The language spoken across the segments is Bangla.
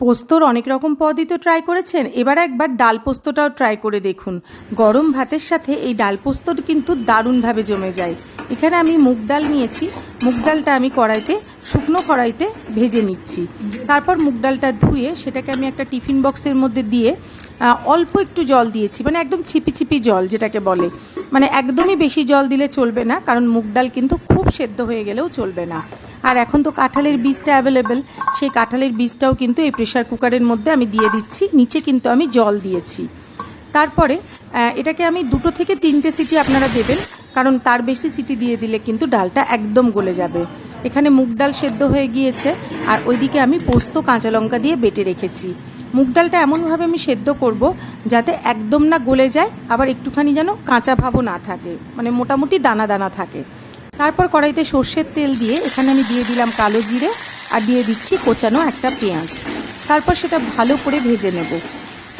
পোস্তর অনেক রকম পদই তো ট্রাই করেছেন, এবার একবার ডাল পোস্তটাও ট্রাই করে দেখুন। গরম ভাতের সাথে এই ডাল পোস্তর কিন্তু দারুণভাবে জমে যায়। এখানে আমি মুগ ডাল নিয়েছি, মুগ ডালটা আমি শুকনো কড়াইতে ভেজে নিচ্ছি। তারপর মুগ ডালটা ধুয়ে সেটাকে আমি একটা টিফিন বক্সের মধ্যে দিয়ে অল্প একটু জল দিয়েছি, মানে একদম ছিপি ছিপি জল যেটাকে বলে, মানে একদমই বেশি জল দিলে চলবে না, কারণ মুগ ডাল কিন্তু খুব সেদ্ধ হয়ে গেলেও চলবে না। আর এখন তো কাঁঠালের বীজটা অ্যাভেলেবেল, সেই কাঁঠালের বীজটাও কিন্তু এই প্রেশার কুকারের মধ্যে আমি দিয়ে দিচ্ছি। নিচে কিন্তু আমি জল দিয়েছি। তারপরে এটাকে আমি 2 থেকে 3টে সিটি আপনারা দেবেন, কারণ তার বেশি সিটি দিয়ে দিলে কিন্তু ডালটা একদম গলে যাবে। এখানে মুগ ডাল সেদ্ধ হয়ে গিয়েছে, আর ওইদিকে আমি পোস্ত কাঁচা লঙ্কা দিয়ে বেটে রেখেছি। মুগ ডালটা এমনভাবে আমি সেদ্ধ করব যাতে একদম না গলে যায়, আবার একটুখানি যেন কাঁচা ভাবও না থাকে, মানে মোটামুটি দানা দানা থাকে। তারপর কড়াইতে সর্ষের তেল দিয়ে এখানে আমি দিয়ে দিলাম কালো জিরে, আর দিয়ে দিচ্ছি কোচানো একটা পেঁয়াজ। তারপর সেটা ভালো করে ভেজে নেব।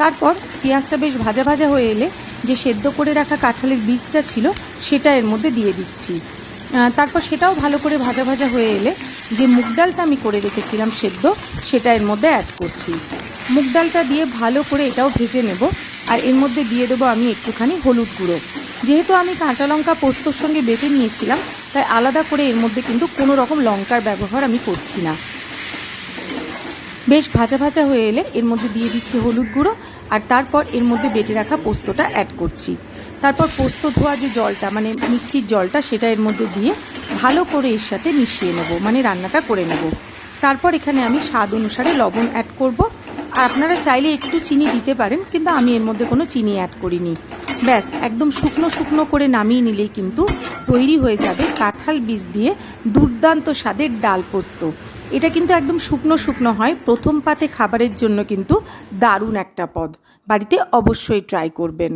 তারপর পেঁয়াজটা বেশ ভাজা ভাজা হয়ে এলে যে সেদ্ধ করে রাখা কাঁঠালের বীজটা ছিল সেটা এর মধ্যে দিয়ে দিচ্ছি। তারপর সেটাও ভালো করে ভাজা ভাজা হয়ে এলে যে মুগ ডালটা আমি করে রেখেছিলাম সেদ্ধ, সেটা এর মধ্যে অ্যাড করছি। মুগ ডালটা দিয়ে ভালো করে এটাও ভেজে নেব, আর এর মধ্যে দিয়ে দেবো আমি একটুখানি হলুদ গুঁড়ো। যেহেতু আমি কাঁচা লঙ্কা পোস্তর সঙ্গে বেটে নিয়েছিলাম, তাই আলাদা করে এর মধ্যে কিন্তু কোনো রকম লঙ্কার ব্যবহার আমি করছি না। বেশ ভাজা ভাজা হয়ে এলে এর মধ্যে দিয়ে দিচ্ছি হলুদ গুঁড়ো, আর তারপর এর মধ্যে বেটে রাখা পোস্তটা অ্যাড করছি। তারপর পোস্ত ধোয়া যে জলটা, মানে মিক্সির জলটা, সেটা এর মধ্যে দিয়ে ভালো করে এর সাথে মিশিয়ে নেব, মানে রান্নাটা করে নেব। তারপর এখানে আমি স্বাদ অনুসারে লবণ অ্যাড করব। আর আপনারা চাইলে একটু চিনি দিতে পারেন, কিন্তু আমি এর মধ্যে কোনো চিনি অ্যাড করিনি। ব্যাস একদম শুকনো শুকনো করে নামিয়ে নিলেই কিন্তু তৈরি হয়ে যাবে কাঁঠাল বীজ দিয়ে দুর্দান্ত স্বাদের ডাল পোস্ত। এটা কিন্তু একদম শুকনো শুকনো হয়, প্রথম পাতে খাবারের জন্য কিন্তু দারুণ একটা পদ। বাড়িতে অবশ্যই ট্রাই করবেন।